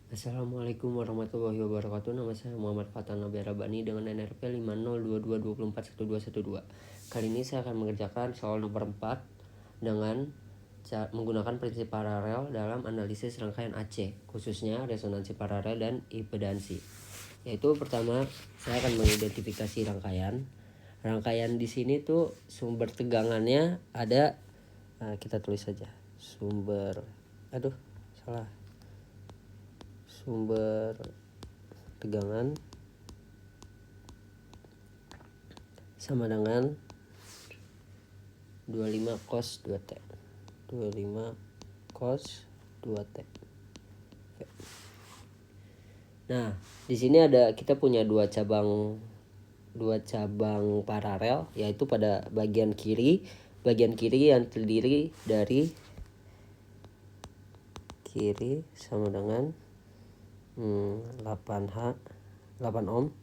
Assalamualaikum warahmatullahi wabarakatuh. Nama saya Muhammad Fatan Nabi Rabani dengan NRP 5022241212. Kali ini saya akan mengerjakan soal nomor 4 dengan menggunakan prinsip paralel dalam analisis rangkaian AC, khususnya resonansi paralel dan impedansi. Yaitu pertama, saya akan mengidentifikasi rangkaian. Rangkaian di sini tuh sumber tegangannya ada, kita tulis saja sumber tegangan sama dengan 25 cos 2T. 25 cos 2T. Nah, di sini kita punya dua cabang paralel, yaitu pada bagian kiri yang terdiri dari kiri sama dengan 8 ohm,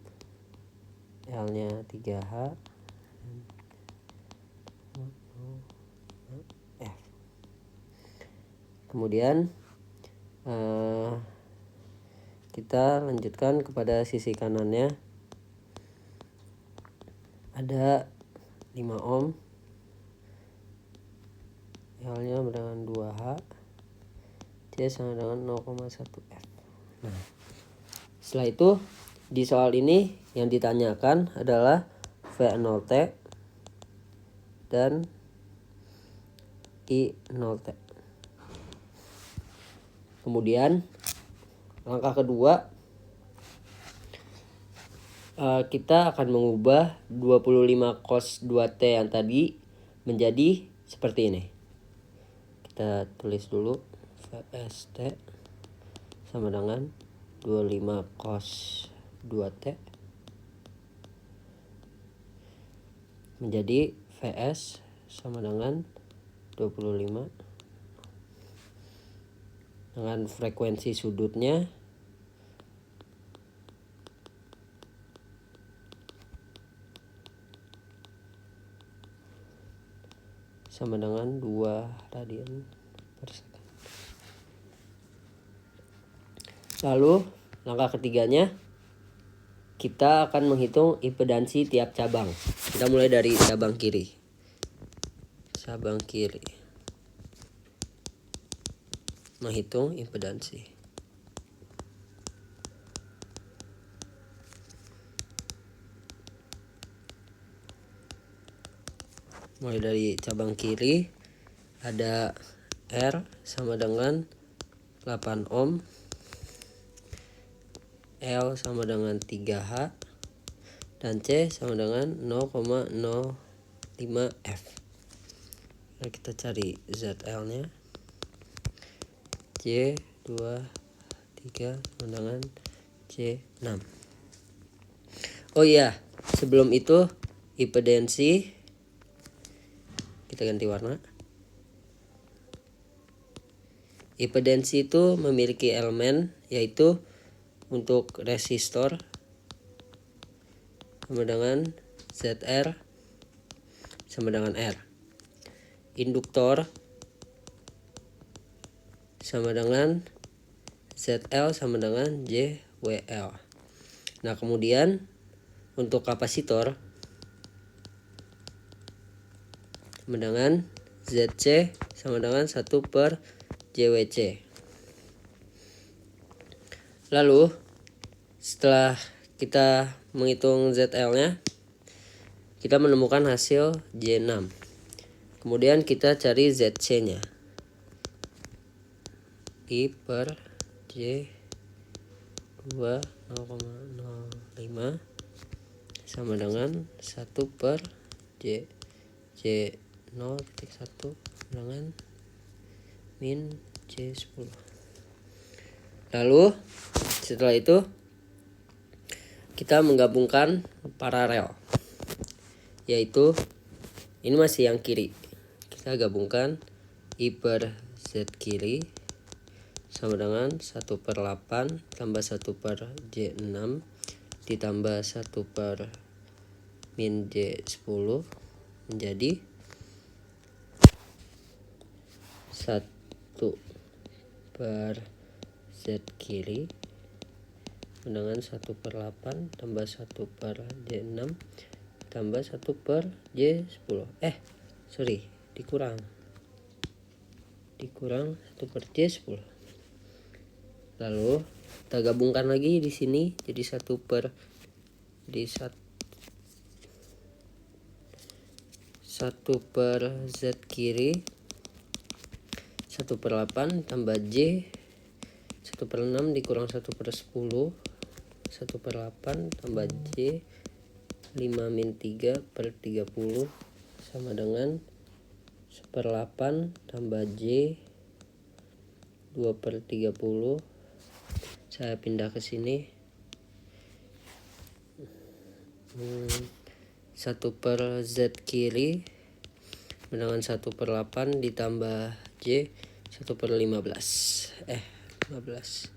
L nya 3H, F. Kemudian kita lanjutkan kepada sisi kanannya, ada 5 ohm, L nya dengan 2H, C sama dengan 0,1 F. Nah, setelah itu di soal ini yang ditanyakan adalah V0T dan I0T. Kemudian langkah kedua, kita akan mengubah 25 cos 2T yang tadi menjadi seperti ini. Kita tulis dulu VST sama dengan 25 cos 2T menjadi VS sama dengan 25 dengan frekuensi sudutnya sama dengan 2 radian per second. Lalu langkah ketiganya, kita akan menghitung impedansi tiap cabang. Kita mulai dari cabang kiri. Menghitung impedansi. Mulai dari cabang kiri ada R sama dengan 8 ohm, L sama dengan 3H, dan C sama dengan 0,05 F. Nah, kita cari ZL nya, C 2 3 sama dengan C 6. Oh iya, sebelum itu impedansi kita ganti warna. Impedansi itu memiliki elemen, yaitu untuk resistor sama dengan ZR sama dengan R. Induktor sama dengan ZL sama dengan JWL. Nah, kemudian untuk kapasitor sama dengan ZC sama dengan 1 per JWC. Lalu setelah kita menghitung ZL nya, kita menemukan hasil J6. Kemudian kita cari ZC nya, I per J 2 0,05 sama dengan 1 per J 0,1 dengan min J10. Lalu setelah itu kita menggabungkan paralel, yaitu ini masih yang kiri. Kita gabungkan I per Z kiri sama dengan 1 per 8 tambah 1 per J6 ditambah 1 per min J10 menjadi 1 per Z kiri dengan 1/8 tambah 1/J6 tambah 1/J10. Dikurang 1/J10. Lalu kita gabungkan lagi di sini jadi 1 per Z kiri 1/8 tambah J 1/6 dikurang 1/10 1/8 tambah J 5-3/30 sama dengan 1/8 tambah J 2/30. Saya pindah ke sini 1 per Z kiri dengan 1/8 ditambah J 1/15. 15.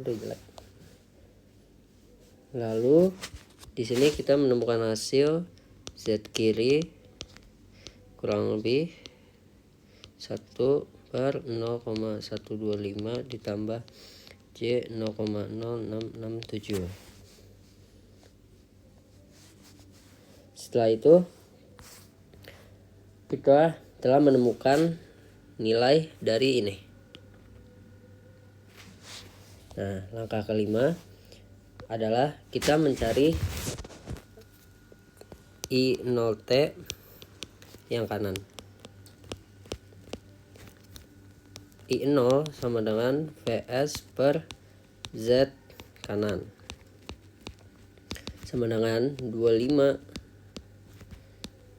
Aduh, jelek. Lalu di sini kita menemukan hasil Z kiri kurang lebih 1/0,125 ditambah J 0,0667. Setelah itu kita telah menemukan nilai dari ini. Nah, langkah kelima adalah kita mencari I0T yang kanan. I0 sama dengan VS per Z kanan sama dengan 25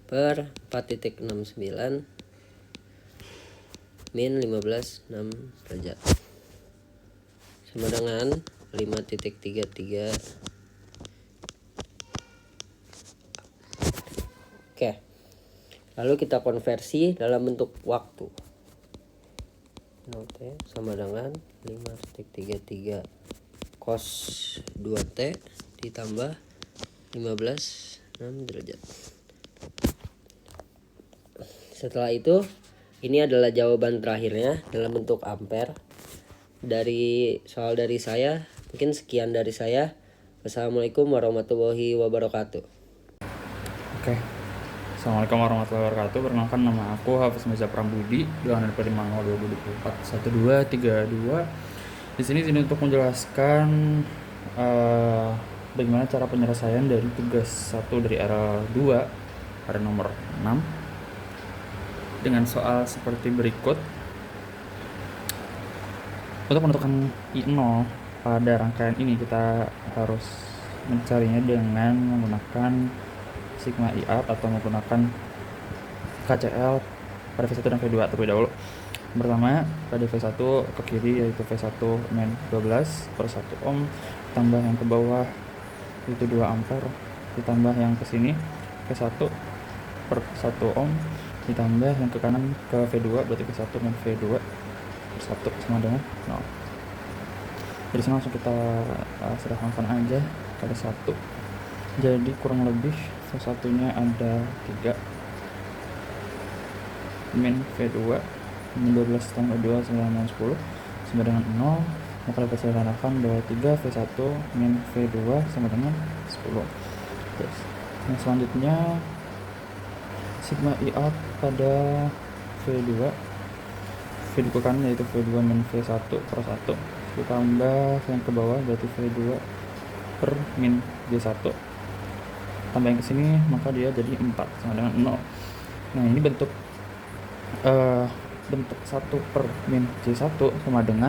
per 4.69 min 15,6 derajat sama dengan 5.33. Oke, lalu kita konversi dalam bentuk waktu. 0T sama dengan 5.33 cos 2T ditambah 15,6 derajat. Setelah itu, ini adalah jawaban terakhirnya dalam bentuk ampere. Dari soal dari saya, mungkin sekian dari saya. Wassalamualaikum warahmatullahi wabarakatuh. Oke. Assalamualaikum warahmatullahi wabarakatuh. Perkenalkan, nama aku Hafiz Mirza Prambudi dengan NPM 502241232. Di sini untuk menjelaskan bagaimana cara penyelesaian dari tugas 1 dari R2 pada nomor 6 dengan soal seperti berikut. Untuk menentukan I0 pada rangkaian ini kita harus mencarinya dengan menggunakan sigma IR atau menggunakan KCL pada V1 dan V2 terlebih dahulu. Pertama, pada V1 ke kiri yaitu V1 min 12 per 1 ohm tambah yang ke bawah itu 2 ampere ditambah yang ke sini V1 per 1 ohm ditambah yang ke kanan ke V2 berarti V1 min V2 per 1 sama dengan 0. Jadi sini langsung kita sederhanakan aja pada 1. Jadi kurang lebih V1 nya ada 3 min V2 min 12 tambah 2 sama dengan 10 sama dengan 0. Maka dapat saya katakan bahwa 3 V1 min V2 sama dengan 10. Terus yang selanjutnya sigma I out pada V2 ke kanan yaitu V2 min V1 per 1 ditambah yang ke bawah berarti V2 per min J1 tambah yang kesini maka dia jadi 4 sama dengan 0. Nah, ini bentuk 1 per min J1 sama aja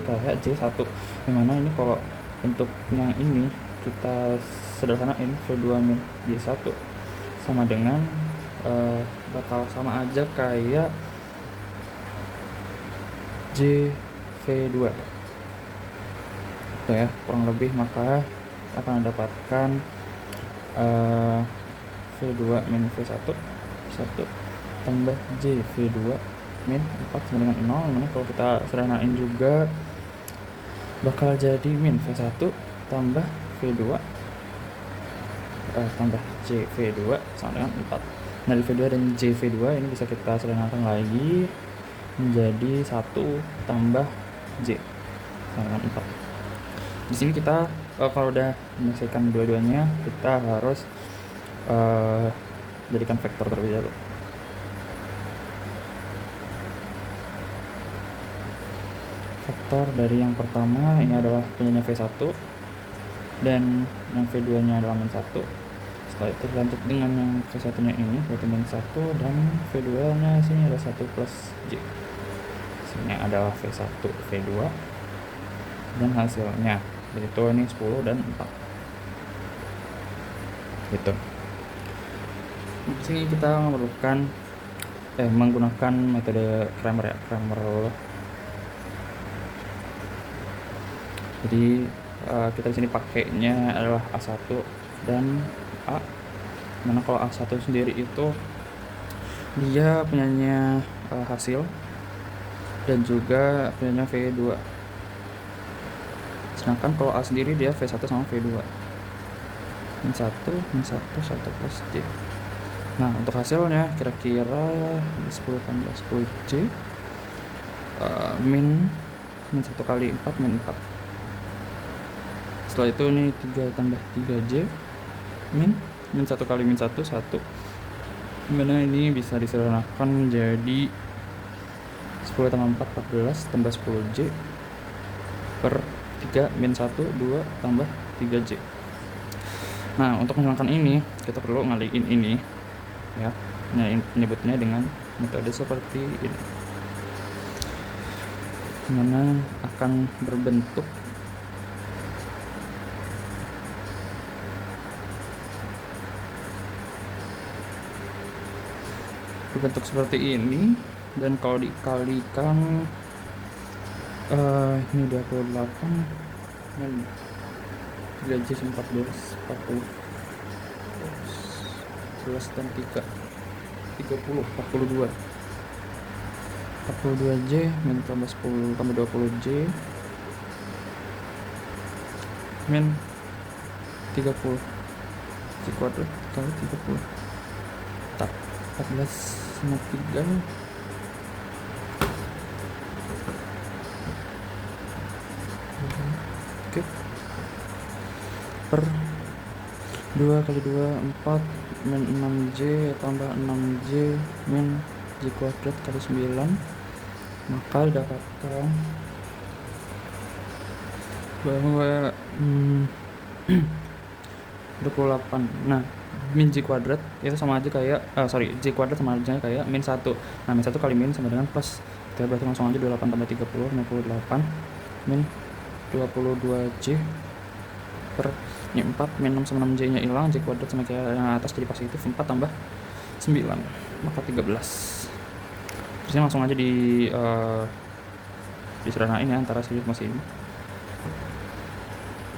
kayak J1, dimana ini kalau bentuknya ini kita sederhanain V2 min J1 sama dengan bakal sama aja kayak JV2 itu ya, kurang lebih. Maka akan mendapatkan V2 min V1 1 tambah JV2 min 4 sama dengan 0, dimana kalau kita sederhanain juga bakal jadi min V1 tambah V2 tambah JV2 sama dengan 4. Nah, dari V2 dan JV2 ini bisa kita sederhanakan lagi menjadi 1 tambah J sama dengan 4. Di sini kita kalau udah menyelesaikan dua-duanya, kita harus jadikan vektor terlebih dahulu. Vektor dari yang pertama ini adalah punyanya V1 dan yang V2 nya adalah min 1. Setelah itu lanjut dengan yang V1 nya ini yaitu min 1, dan V2 nya sini ada 1 plus J. Sini adalah V1 V2 dan hasilnya yaitu ini 10 dan 4 gitu. Di sini kita memerlukan menggunakan metode Cramer ya, Cramer rule. Jadi kita di sini pakainya adalah A1 dan A. Mana kalau A1 sendiri itu dia punyanya hasil dan juga punyanya V2. Sedangkan kalau A sendiri dia V1 sama V2. Min 1 1 plus J. Nah, untuk hasilnya kira-kira 10 tambah 10 J min 1 kali 4 min 4. Setelah itu ini 3 tambah 3J min 1 kali min 1 1. Dimana ini bisa disederhanakan menjadi 10 tambah 4 14 tambah 10J per 3 min 1 2 tambah 3J. Nah, untuk menghilangkan ini kita perlu ngaliin ini ya, menyebutnya dengan metode seperti ini, mana akan berbentuk seperti ini, dan kalau dikalikan ini 28 dan 3J 14 40 11 dan 3 30 42J min tambah 10 tambah 20J min 30 J kuadrat kali 30 tak 14 sama 3 oke, per 2 kali 2 4 min 6J tambah 6J min J kuadrat kali 9, maka didapatkan bahwa 28. Nah, min J kuadrat itu sama aja kayak J kuadrat sama aja kayak min 1. Nah, min 1 kali min sama dengan plus. Kita berarti langsung aja 28 tambah 30 58 min 22J per ini 4 min 6 sama 6J nya hilang, J kuadrat sama kayak yang atas jadi positif, 4 tambah 9 maka 13. Terus ini langsung aja disederhanain ya antara sudut masih ini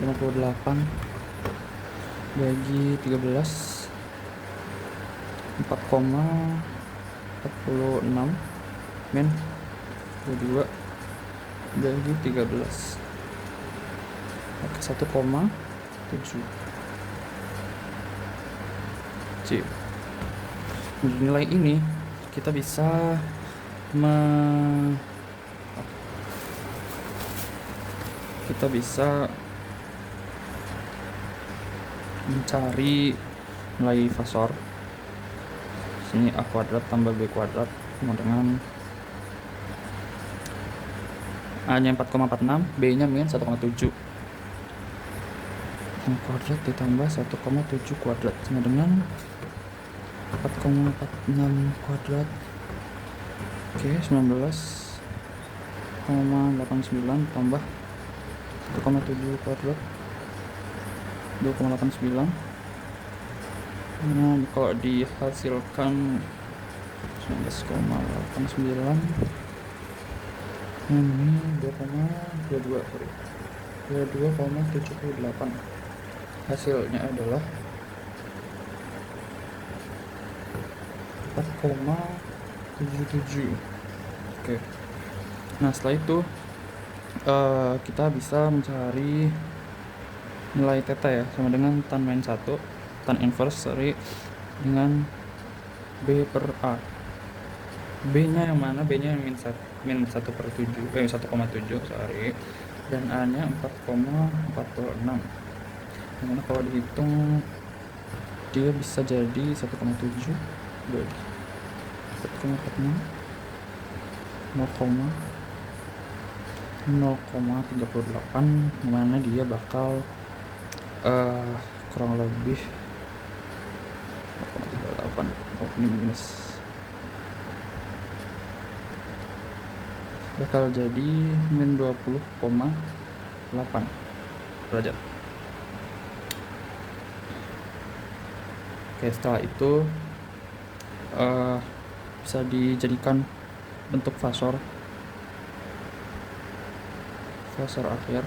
58 bagi 13 4,46 min 22 bagi 13 oke 1,7 J. Nilai ini kita bisa mencari nilai fasor. Sini A kuadrat tambah B kuadrat sama dengan A nya 4,46, B nya min 1,7. Yang kuadrat ditambah 1,7 kuadrat sama dengan 4,46 kuadrat. Oke, 19,89 tambah 1,7 kuadrat 2,89. Nah, kalau dihasilkan 19,89 ini 22,78. Hasilnya adalah 4,77. Oke. Nah, setelah itu kita bisa mencari nilai theta ya, sama dengan tan min 1 tan inverse dengan B per A. B nya yang mana? B nya yang min 1 min 1,7 sorry, dan A nya 4,46, dimana kalau dihitung dia bisa jadi 1,7 bagi 1,46 0,38, dimana dia bakal kurang lebih 0,38. Oh, ini minus, bakal jadi min 20,8 derajat. Oke, setelah itu bisa dijadikan bentuk fasor akhir,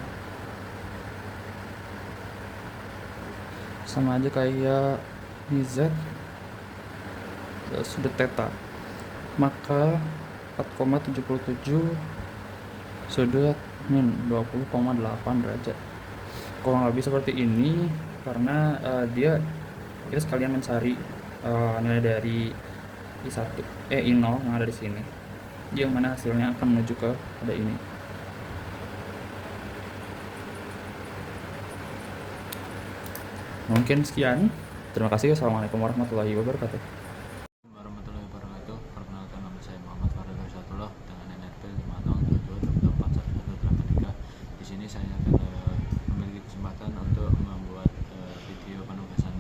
sama aja kayak di Z sudut theta, maka 4,77 sudut min 20,8 derajat, kurang lebih seperti ini. Karena kita sekalian mencari nilai dari I0 yang ada di sini, yang mana hasilnya akan menuju ke pada ini. Mungkin sekian, terima kasih. Assalamualaikum warahmatullahi wabarakatuh. Warahmatullahi wabarakatuh. Perkenalkan, nama saya Muhammad Farid Harsatullah dengan NRP 502224183. Di sini saya akan memiliki kesempatan untuk membuat video penugasan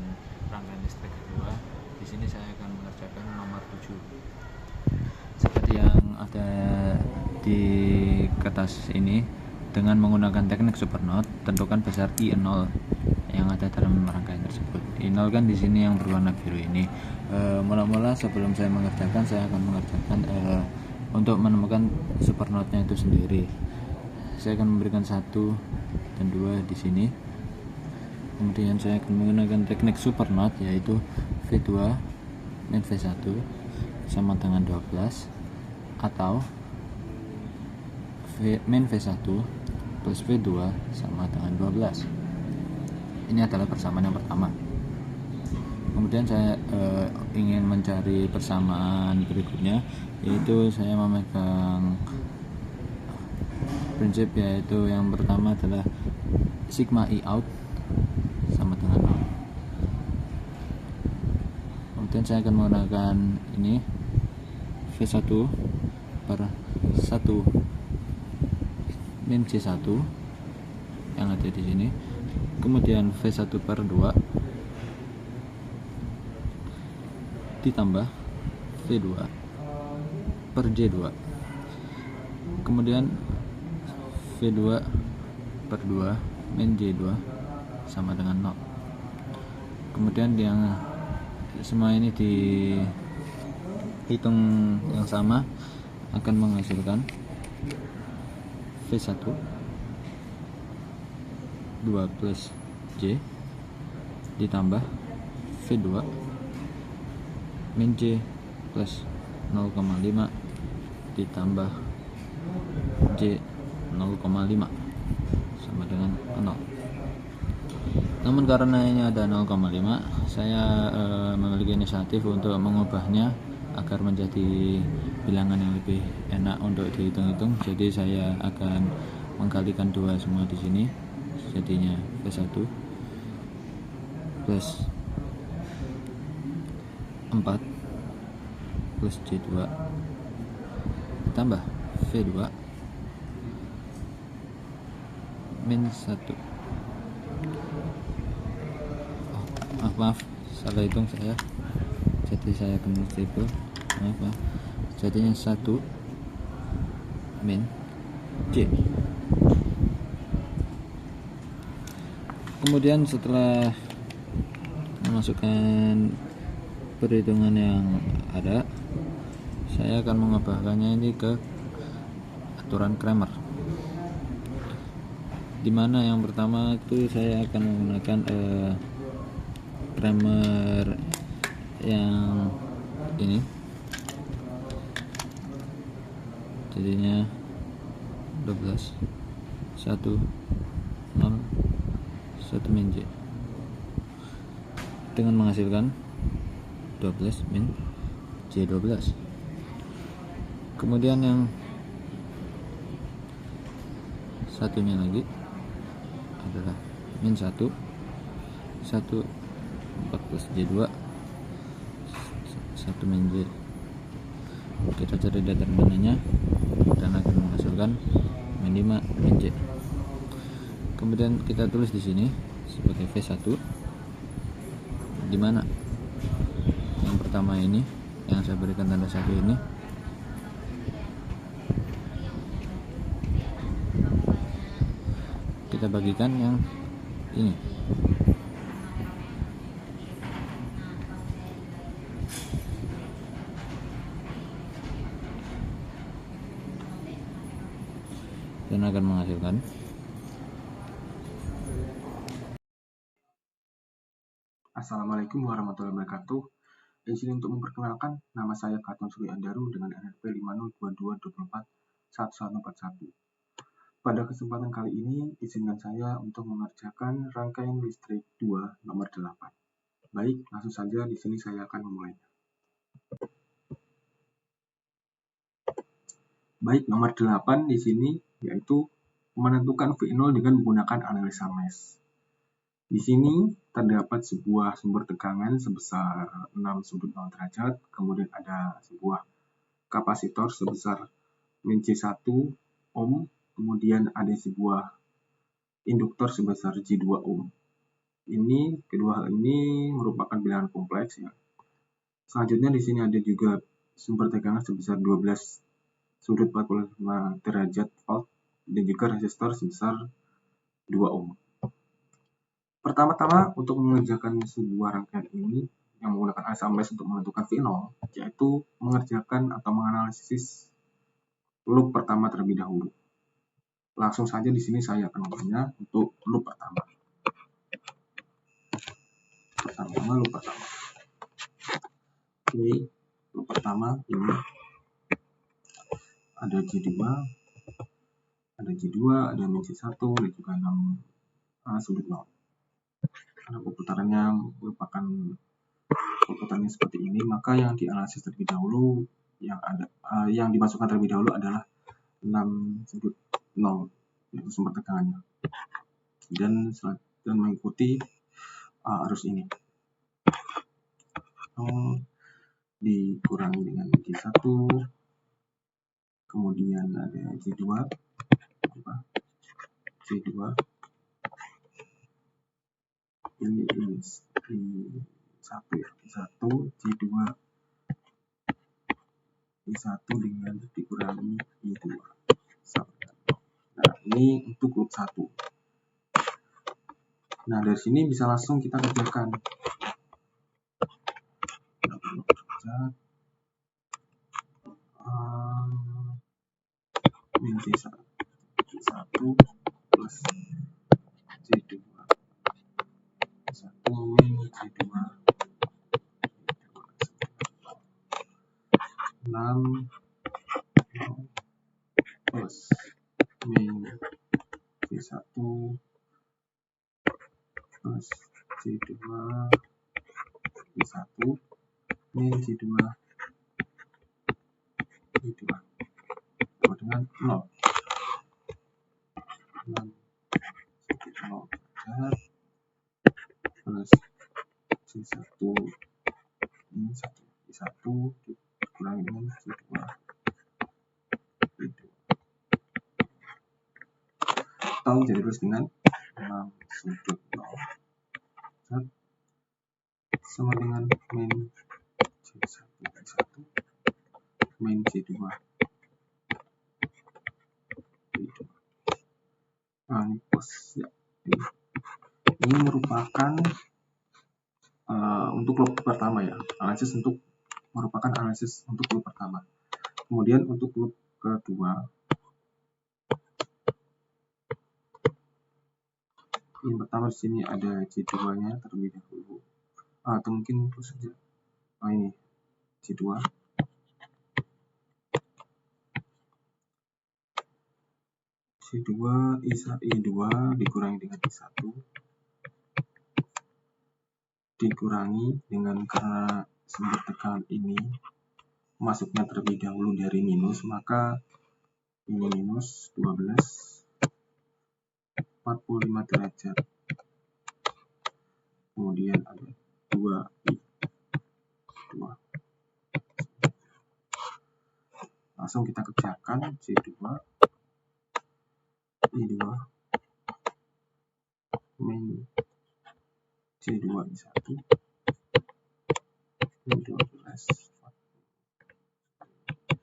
rangkaian listrik kedua. Di sini saya akan mengerjakan nomor 7. Seperti yang ada di kertas ini, dengan menggunakan teknik supernode, tentukan besar I0 yang ada dalam rangkaian tersebut. I0 kan di sini yang berwarna biru ini. Mula-mula sebelum saya mengerjakan, saya akan mengerjakan untuk menemukan supernode-nya itu sendiri. Saya akan memberikan 1 dan 2 di sini. Kemudian saya akan menggunakan teknik supernode, yaitu V2 min V1 sama dengan 12, atau min V1 plus V2 sama dengan 12. Ini adalah persamaan yang pertama. Kemudian saya ingin mencari persamaan berikutnya, yaitu saya memegang prinsip, yaitu yang pertama adalah sigma I out sama dengan 0. Kemudian saya akan menggunakan ini V1 per 1 min C1 yang ada di sini. Kemudian V1 per 2 ditambah V2 per J2. Kemudian V2 per 2 min J2 sama dengan 0. Kemudian yang semua ini dihitung yang sama akan menghasilkan V1 2 plus J ditambah V2 min J plus 0,5 ditambah J 0,5 sama dengan 0. Namun karena ini ada 0,5, saya memiliki inisiatif untuk mengubahnya agar menjadi bilangan yang lebih enak untuk dihitung-hitung. Jadi saya akan mengkalikan 2 semua di sini, jadinya V1 plus 4 plus J2 tambah V2 min 1. Maaf, salah hitung saya, jadi saya akan multiple. Maaf, jadinya 1 min J. Kemudian setelah memasukkan perhitungan yang ada, saya akan mengubahkannya ini ke aturan Cramer, dimana yang pertama itu saya akan menggunakan Cramer yang ini, jadinya 12 1 0 1 min J dengan menghasilkan 12 min J12. Kemudian yang satunya lagi adalah min 1 1 4 plus J2 1 min J. Kita cari determinannya dan akan menghasilkan min 5 min J. Kemudian kita tulis di sini sebagai V1, di mana yang pertama ini yang saya berikan tanda 1 ini kita bagikan yang ini. Dan akan menghasilkan Assalamualaikum warahmatullahi wabarakatuh. Di sini untuk memperkenalkan, nama saya Katon Suri Andaru dengan NRP 5022241141. Pada kesempatan kali ini, izinkan saya untuk mengerjakan rangkaian listrik 2 nomor 8. Baik, langsung saja di sini saya akan memulainya. Baik, nomor 8 di sini yaitu menentukan V0 dengan menggunakan analisa mesh. Di sini terdapat sebuah sumber tegangan sebesar 6,0 derajat, kemudian ada sebuah kapasitor sebesar min J1 ohm, kemudian ada sebuah induktor sebesar J2 ohm. Ini kedua hal ini merupakan bilangan kompleks ya. Selanjutnya di sini ada juga sumber tegangan sebesar 12,45 derajat volt dan juga resistor sebesar 2 ohm. Pertama-tama untuk mengerjakan sebuah rangkaian ini yang menggunakan analisa mesh untuk menentukan V0, yaitu mengerjakan atau menganalisis loop pertama terlebih dahulu. Langsung saja di sini saya akan memulainya untuk loop pertama. Loop pertama. Oke, loop pertama ini ada J2, ada min J1, dan juga 6,0. Karena perputarannya merupakan perputarannya seperti ini, maka yang dianalisis terlebih dahulu yang dimasukkan terlebih dahulu adalah 6,0 yaitu sumber tegangannya dan mengikuti arus ini dikurangi dengan J1, kemudian ada J2 ini I1 dengan dikurangi I2. Nah, ini untuk loop 1. Nah, dari sini bisa langsung kita kerjakan. Min J1 plus J2 min J2 6 plus min J1 plus J2 J1 min J2 sama dengan 0 plus J1 ini 1 dikurangi dengan J2 atau jadi terus dengan 6,0 sama dengan min J1 min J2 nah ini plus ya. Ini merupakan untuk loop pertama ya, merupakan analisis untuk loop pertama. Kemudian untuk loop kedua, yang pertama di sini ada J2-nya terlebih dahulu, atau mungkin terus saja. Ini J2, I2 dikurangi dengan I1 dikurangi dengan, karena sumber tegangan ini masuknya terlebih dahulu dari minus, maka ini minus 12 45 derajat. Kemudian ada 2i2. Langsung kita kerjakan C2 I2 min C2 I1 min 12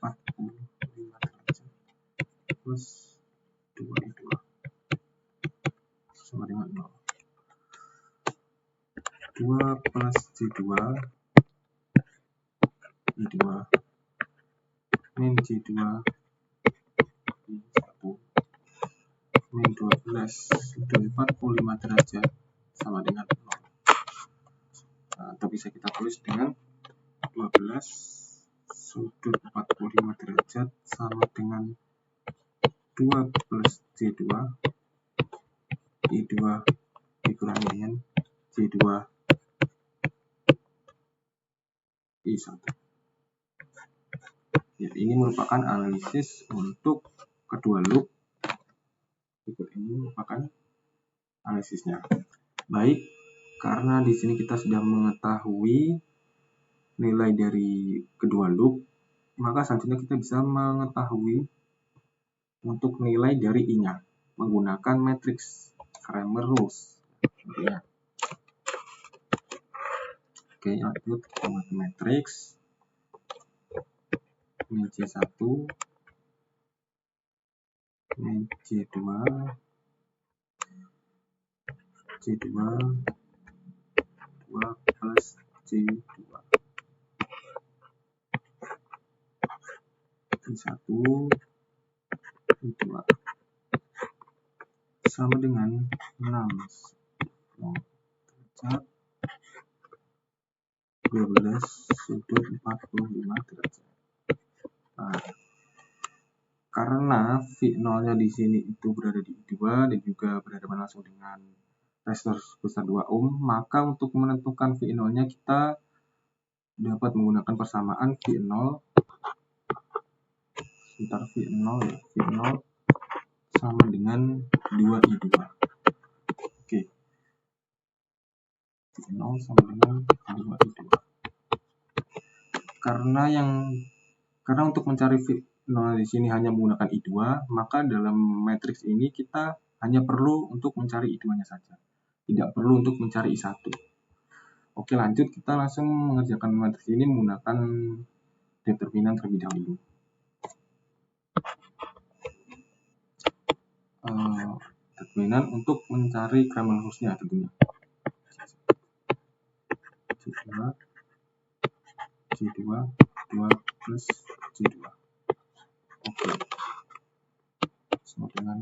45 derajat plus 2I2 sama dengan 0. 2 plus C2 I2 min C2 I1 min 12 sudut 45 derajat sama dengan 0. Atau bisa kita tulis dengan 12 sudut 45 derajat sama dengan 2 plus C2 I2 dikurangi dengan C2 I1. Ya, ini merupakan analisis untuk kedua loop. Berikut ini merupakan analisisnya. Baik, karena di sini kita sudah mengetahui nilai dari kedua loop, maka selanjutnya kita bisa mengetahui untuk nilai dari I-nya menggunakan matriks Cramer rules. Ya. Oke, lanjut ke matriks min C1 min C2 C2 2 plus C2 I1 I2 sama dengan 6 derajat 12 sudut 45 derajat. Nah, karena V0-nya di sini itu berada di I2 dan juga berhadapan langsung dengan resistor sebesar 2 ohm, maka untuk menentukan V0-nya kita dapat menggunakan persamaan V0 sama dengan 2I2. Oke. V0 sama dengan 2I2. Karena untuk mencari V0 di sini hanya menggunakan I2, maka dalam matriks ini kita hanya perlu untuk mencari I2-nya saja. Tidak perlu untuk mencari I1. Oke, lanjut kita langsung mengerjakan matriks ini menggunakan determinan terlebih dahulu. Determinan untuk mencari Cramer rules-nya tentunya. C2 2 plus C2. Oke. Sama dengan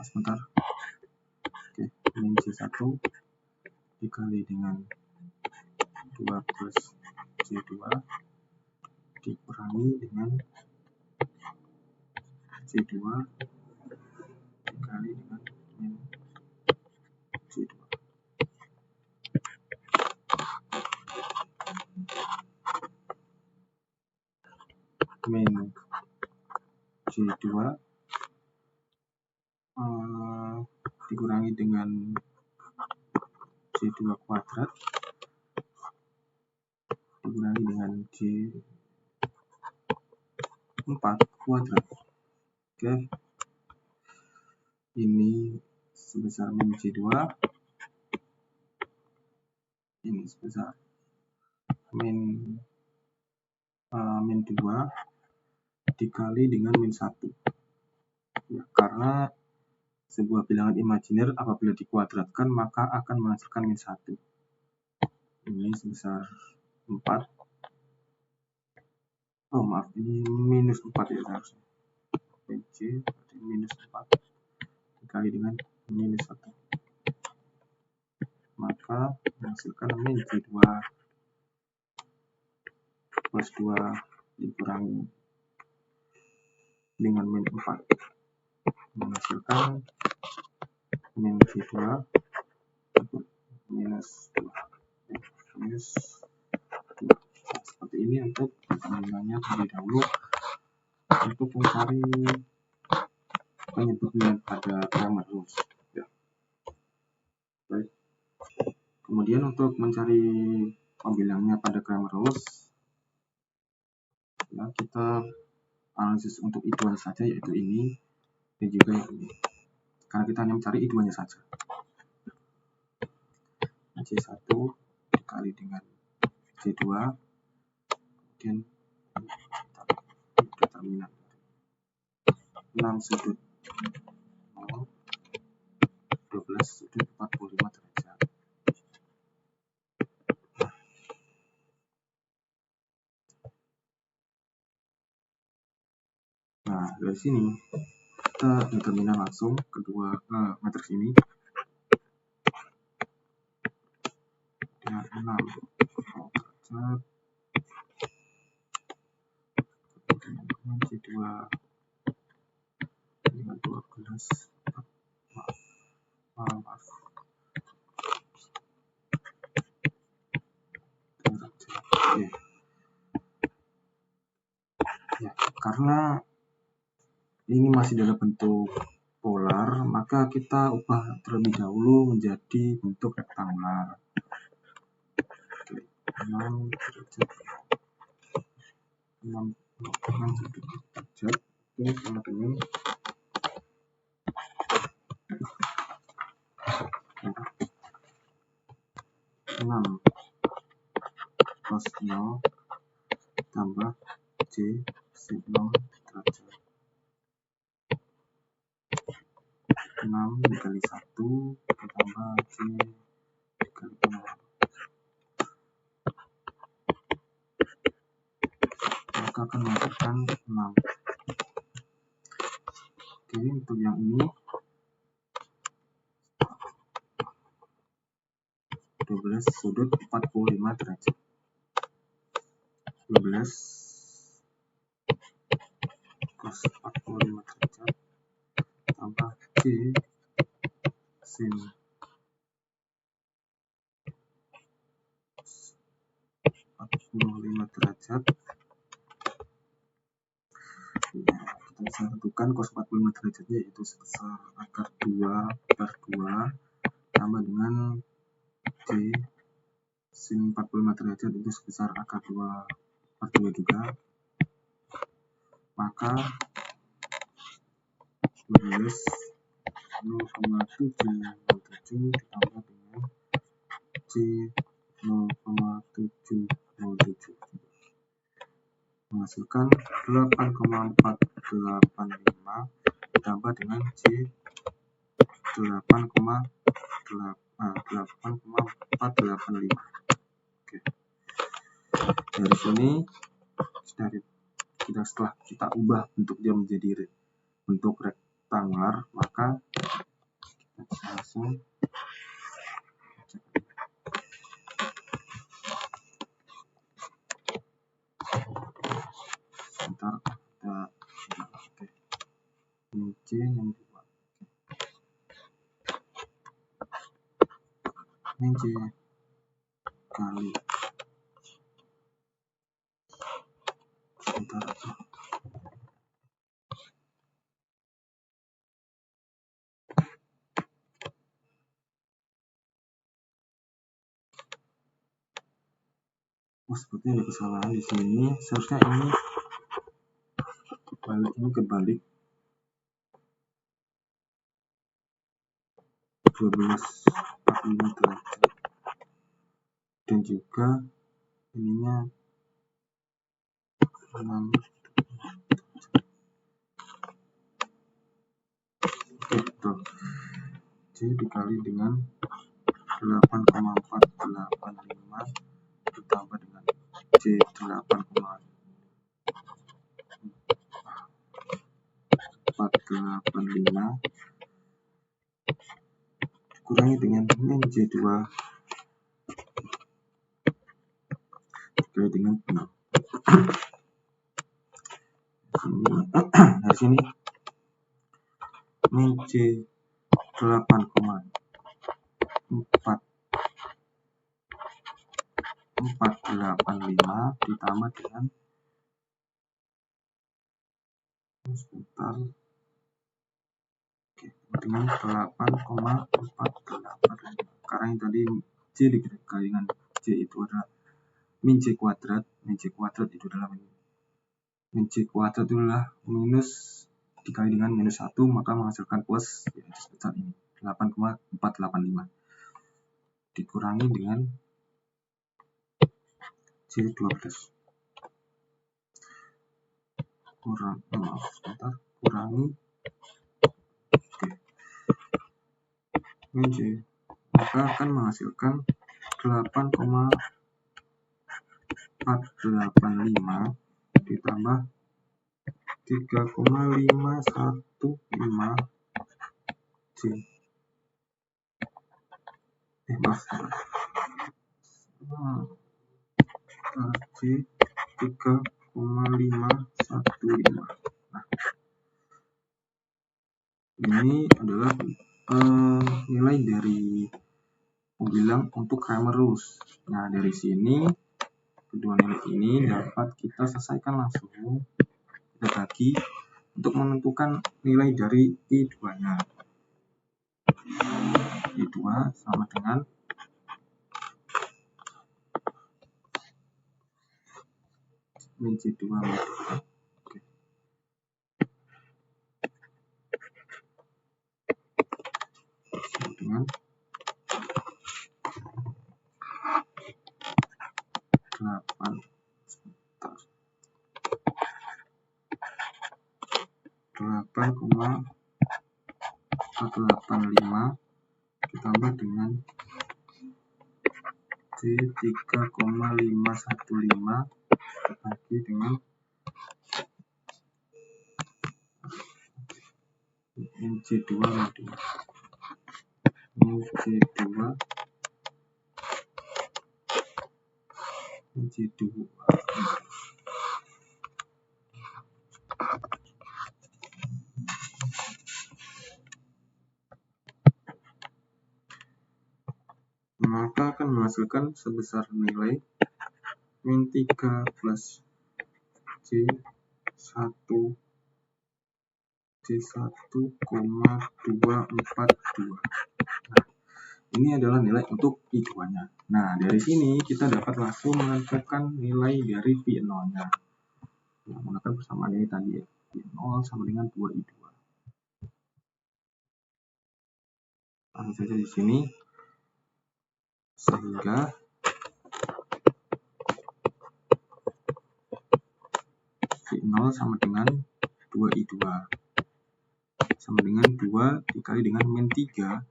sebentar. Oke, min C1 dikali dengan 2 plus C2 dikurangi dengan C2 dikali dengan min C2. Min C2 dikurangi dengan C2 kuadrat dikurangi dengan C4 kuadrat. Oke, ini sebesar min C2, ini sebesar min 2 dikali dengan min 1. Ya, karena sebuah bilangan imajiner apabila dikuadratkan maka akan menghasilkan min 1. Ini sebesar 4. Oh maaf, ini minus 4 ya seharusnya. C minus 4 dikali dengan minus 1. Maka menghasilkan min C2 plus 2 dikurangi dengan min 4. Menghasilkan min C2 minus 2. Minus 2. Nah, seperti ini untuk nilainya terlebih dahulu untuk mencari penyebabnya pada Cramer rules. Ya. Baik. Kemudian untuk mencari pembilangnya pada Cramer rules, ya, kita analisis untuk I2 saja, yaitu ini dan juga yang ini, karena kita hanya mencari I2 saja. C1 dikali dengan C2, kemudian determinan 6 sudut 0, 12 sudut 45 derajat. Nah, dari sini kita determinan langsung kedua matriks ini. Ya, 6 derajat, kemudian C2 dengan 12, maaf, derajat. Oke. Ya, karena ini masih dalam bentuk polar, maka kita ubah terlebih dahulu menjadi bentuk rektangular. Oke, 6 derajat, 6 derajat, ini sama dengan 6 cos 0 tambah C sin 0 derajat. 6 dikali 1 ditambah C dikali 0. Maka akan menghasilkan 6. Oke, untuk yang ini 12 sudut 45 derajat. 12 cos 45 derajat tambah C sin 45 derajat. Ya, kita bisa tentukan cos 45 derajatnya yaitu sebesar akar 2 per 2 tambah dengan C sin 45 derajat itu sebesar akar 2 per 2 juga. Maka 12 0,707 ditambah dengan C 0,707 menghasilkan 8,485 ditambah dengan C 8,485. Oke. Dari sini setelah kita ubah bentuk dia menjadi bentuk rektangular, maka kita bisa langsung sebentar kita oke. Ini C yang 2. Ini C kali sebentar. Sepertinya ada kesalahan di sini. Seharusnya ini kebalik 12,45 derajat dan juga ininya 6. Betul. C dikali dengan 8,485 ditambah dengan C 8,485 dikurangi dengan min C2 dikali dengan 6. Dari sini min C 8,485 ditambah dengan sebentar dengan 8,485. Karena yang tadi C dikali dengan C itu adalah min C kuadrat. Min C kuadrat itu adalah min C kuadrat itu adalah minus dikali dengan minus 1, maka menghasilkan plus, yaitu sebesar ini 8,485 dikurangi dengan C12 kurangi min C, maka akan menghasilkan 8,485 ditambah 3,515 C. C 3,515. Nah, ini adalah nilai dari pembilang untuk Cramer rules. Nah, dari sini kedua nilai ini dapat kita selesaikan langsung. Kita bagi untuk menentukan nilai dari I2-nya. I2 sama dengan min C2 sama dengan 8,485 ditambah dengan C 3,515 dibagi dengan min C2 maka akan menghasilkan sebesar nilai min 3 plus C1 C1,242. Nah, ini adalah nilai untuk I2-nya. Nah, dari sini kita dapat langsung menentukan nilai dari V0-nya. Menggunakan persamaan ini tadi ya. V0 sama dengan 2I2. Langsung saja di sini. Sehingga V0 sama dengan 2I2. Sama dengan 2 dikali dengan min 3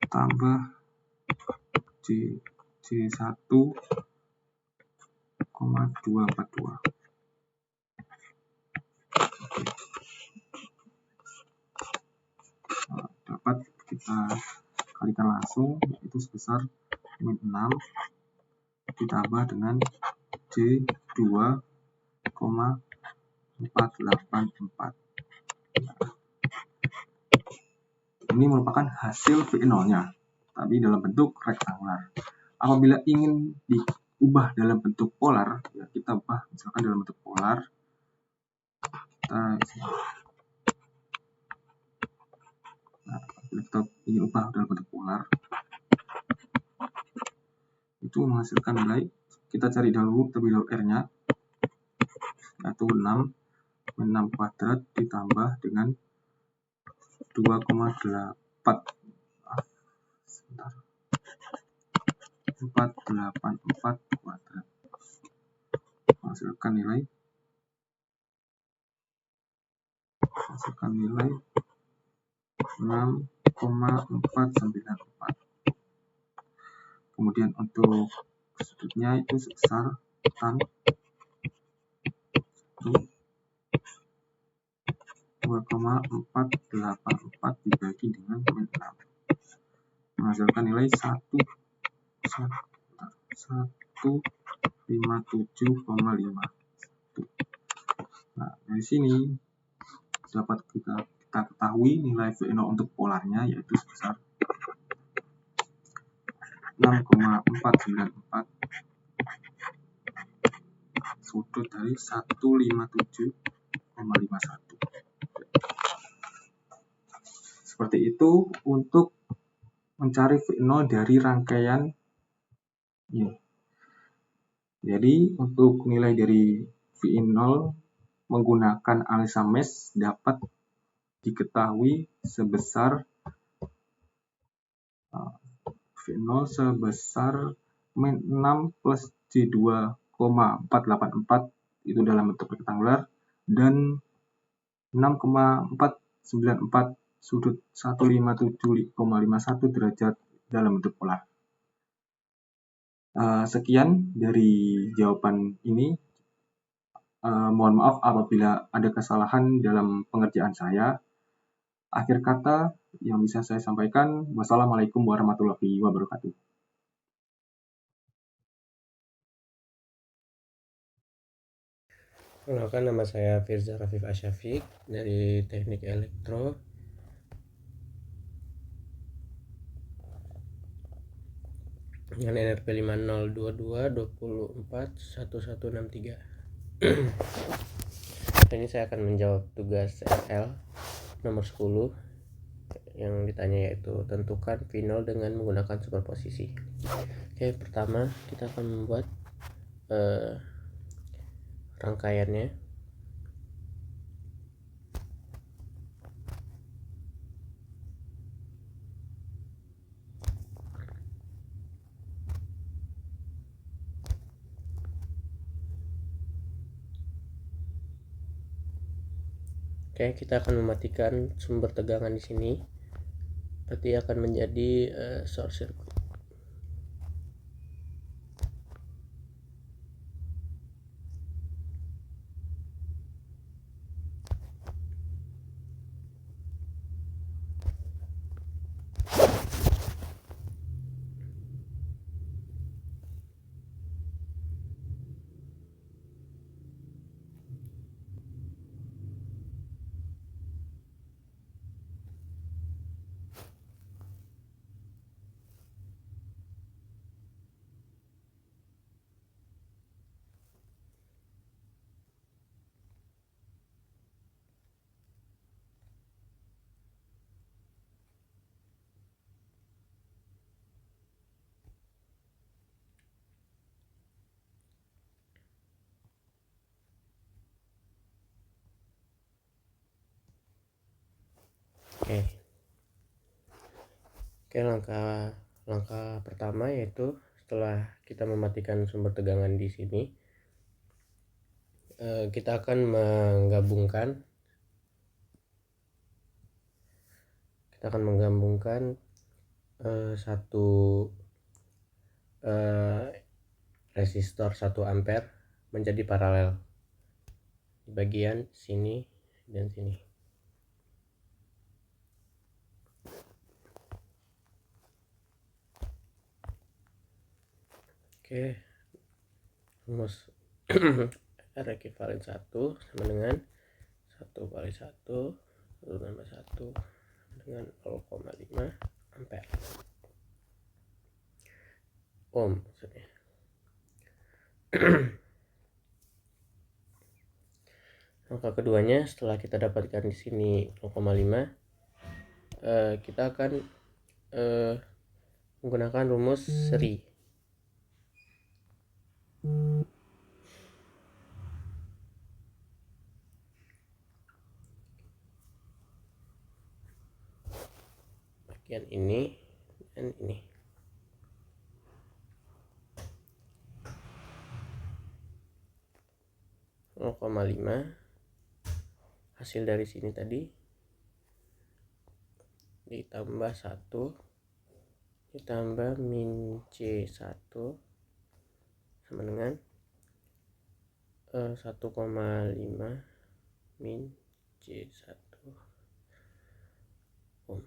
tambah C1,242. Dapat kita kalikan langsung, yaitu sebesar min 6 ditambah dengan C2,484. Ini merupakan hasil V0-nya, tapi dalam bentuk rektangular. Apabila ingin diubah dalam bentuk polar, ya kita ubah misalkan dalam bentuk polar. Kita ingin ubah dalam bentuk polar, itu menghasilkan nilai. Kita cari terlebih dahulu R-nya, yaitu 6 kuadrat ditambah dengan 484 kuadrat, menghasilkan nilai 6,494. Kemudian untuk sudutnya itu sebesar tan 2,484 dibagi dengan min 6, menghasilkan nilai 157,5. Nah, dari sini dapat kita ketahui nilai V0 untuk polarnya, yaitu sebesar 6,494 sudut dari 157,51. seperti itu untuk mencari V0 dari rangkaian ini. Jadi untuk nilai dari V0 menggunakan analisa mesh dapat diketahui sebesar V0 sebesar min 6 plus J2,484 itu dalam bentuk rektangular dan 6,494 sudut 157,51 derajat dalam bentuk polar. Sekian dari jawaban ini. Mohon maaf apabila ada kesalahan dalam pengerjaan saya. Akhir kata yang bisa saya sampaikan, wassalamualaikum warahmatullahi wabarakatuh. Perkenalkan, nama saya Firza Rafif Asyafik dari Teknik Elektro. Dengan NRP 5022241163. Ini saya akan menjawab tugas RL nomor 10 yang ditanya, yaitu tentukan V0 dengan menggunakan superposisi. Oke, pertama kita akan membuat rangkaiannya. Oke, kita akan mematikan sumber tegangan di sini. Berarti akan menjadi short circuit. Oke, langkah pertama yaitu setelah kita mematikan sumber tegangan di sini, kita akan menggabungkan satu resistor 1 ampere menjadi paralel di bagian sini dan sini. Oke, rumus R ekivalen 1 sama dengan 1 kali 1 tambah 1 dengan 0,5 ampere ohm maksudnya. Langkah keduanya, setelah kita dapatkan di sini 0,5, kita akan menggunakan rumus seri. Bagian ini dan ini. Hasil dari sini tadi ditambah 1 ditambah min C1 sama dengan 1,5 min C1 ohm.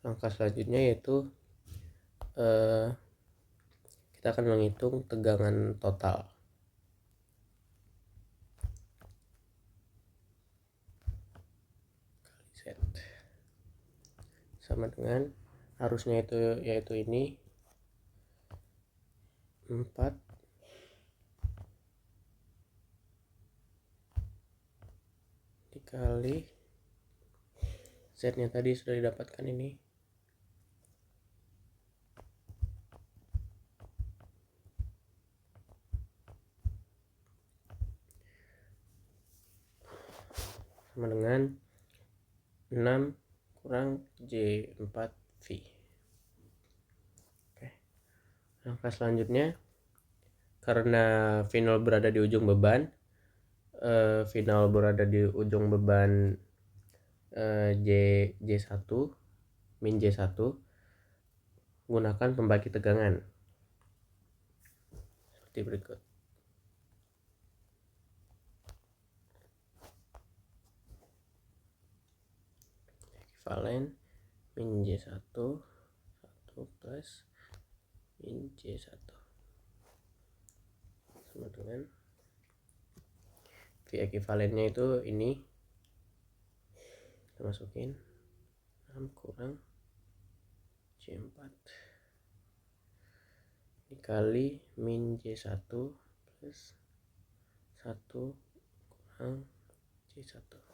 Langkah selanjutnya yaitu kita akan menghitung tegangan total. Kali Z sama dengan arusnya yaitu ini 4 dikali dikali Z-nya tadi sudah didapatkan ini. Sama dengan 6 kurang J4V. Oke. Langkah selanjutnya, karena V0 berada di ujung beban, V0 berada di ujung beban J1 min J1, gunakan pembagi tegangan seperti berikut. Ekivalen min J1 1 plus min J1 sama dengan V ekivalennya itu ini, kita masukin 6 kurang J4 dikali min J1 plus 1 kurang J1.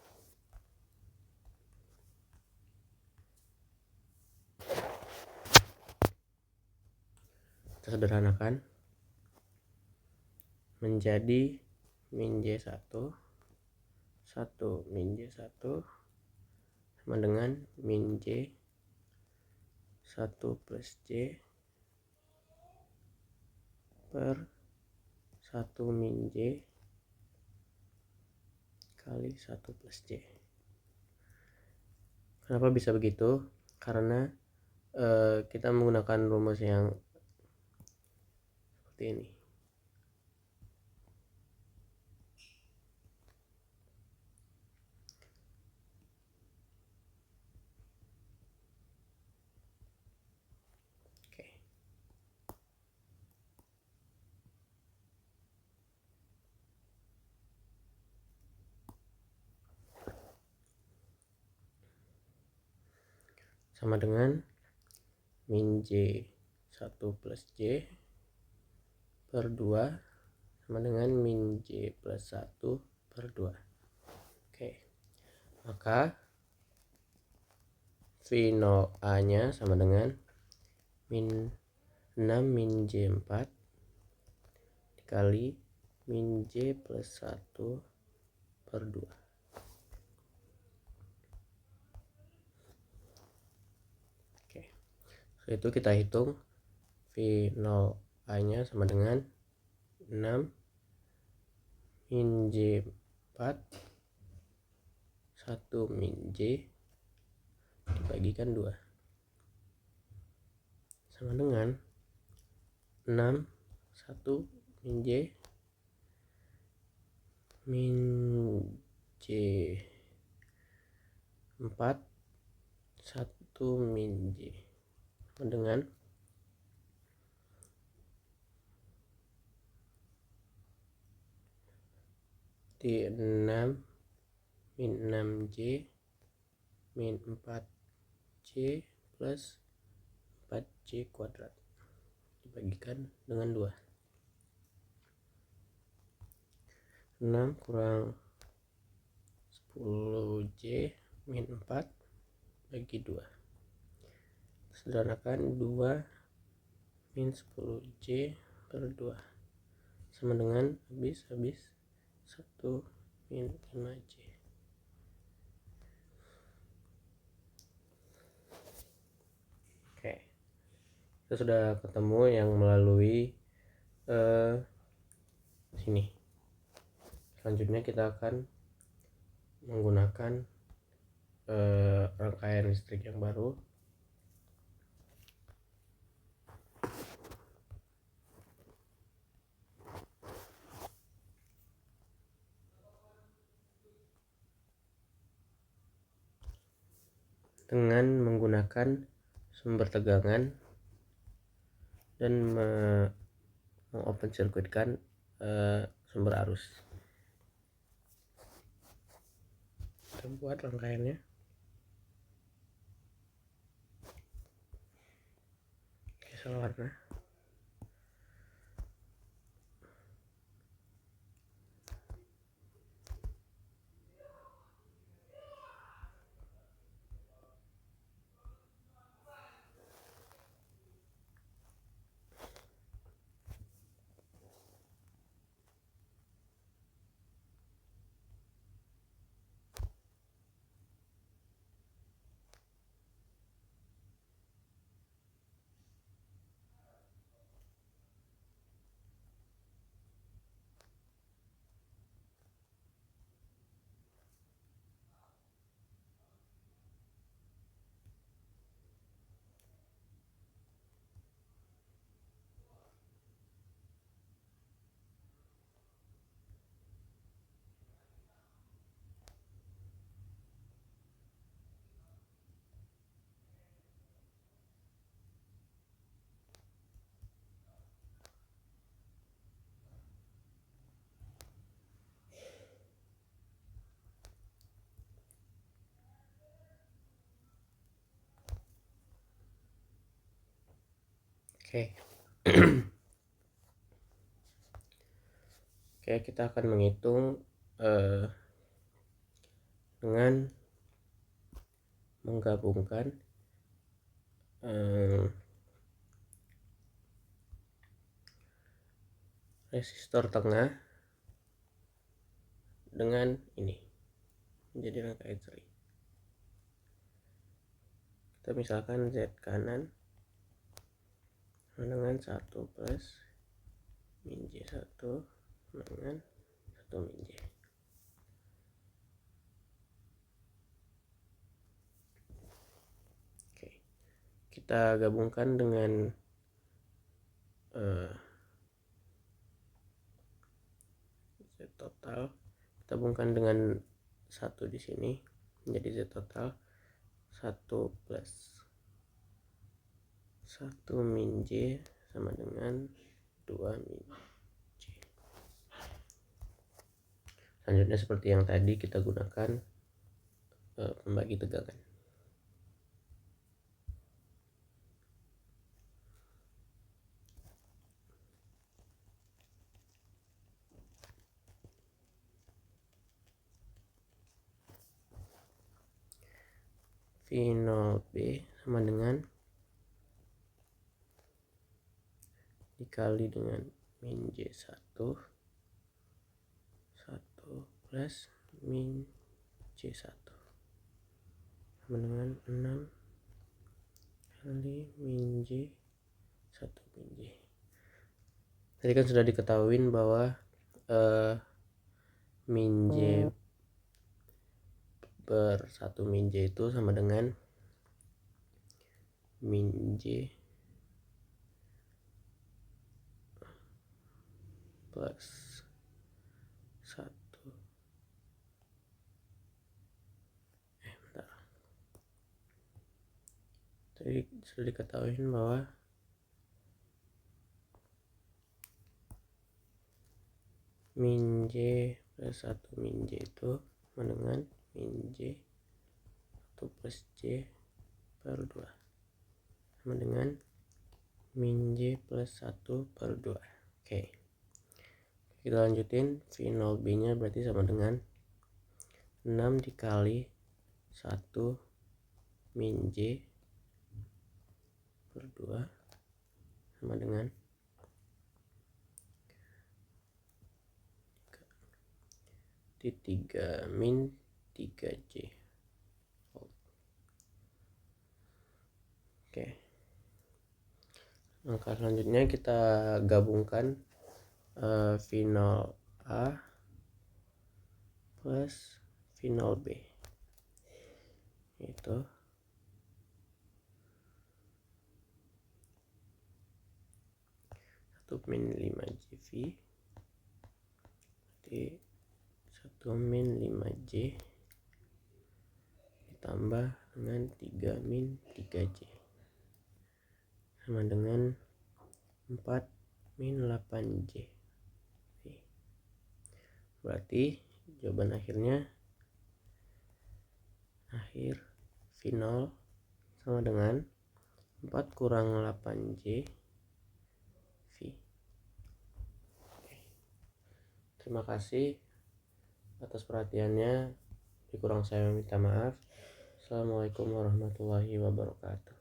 Kita sederhanakan menjadi min J1 1 min J1 sama dengan min J 1 plus J per 1 min J kali 1 plus J. Kenapa bisa begitu? Karena kita menggunakan rumus yang seperti ini. Oke. Sama dengan min J 1 plus J per 2 sama dengan min J plus 1 per 2. Oke, maka V0A nya sama dengan min 6 min J4 dikali min J plus 1 per 2. Oke, setelah itu kita hitung V0A nya sama dengan 6 min J4 1 min J dibagikan 2 sama dengan 6 1 min J min J4 1 min J sama dengan di 6 min 6J min 4J plus 4J kuadrat dibagikan dengan 2. 6 kurang 10J min 4 bagi 2. Sederhanakan 2 min 10J per 2 sama dengan habis 1 min 5J. Oke, kita sudah ketemu yang melalui sini. Selanjutnya kita akan menggunakan rangkaian listrik yang baru. Dengan menggunakan sumber tegangan dan mengopen sirkuitkan sumber arus. Kita buat rangkaiannya. Oke, salah warna. Oke. Oke, kita akan menghitung dengan menggabungkan resistor tengah dengan ini menjadi rangkaian seri. Kita misalkan Z kanan dengan 1 plus min J1 dengan 1 min J. Oke, kita gabungkan dengan Z total. Kita gabungkan dengan 1 di sini menjadi Z total 1 plus 1 min J sama dengan 2 min J. Selanjutnya seperti yang tadi kita gunakan pembagi tegangan. V0 B sama dengan dikali dengan min J1 1 plus min J1 sama dengan 6 kali min J 1 min J. Tadi kan sudah diketahui bahwa min J per 1 min J itu sama dengan min J plus 1. Tadi sudah diketahui bahwa min J plus 1 min J itu sama dengan min J 1 plus J per 2 sama dengan min J plus 1 per 2. Oke, kita lanjutin. V0 B nya berarti sama dengan 6 dikali 1 min J per 2 sama dengan 3 min 3J. Oke, langkah selanjutnya kita gabungkan V0 A plus V0 B, itu 1 min 5JV jadi 1 min 5J ditambah dengan 3 min 3J sama dengan 4 min 8J. Berarti jawaban akhirnya V0 sama dengan 4 kurang 8J V. Terima kasih atas perhatiannya. Kurang saya minta maaf. Assalamualaikum warahmatullahi wabarakatuh.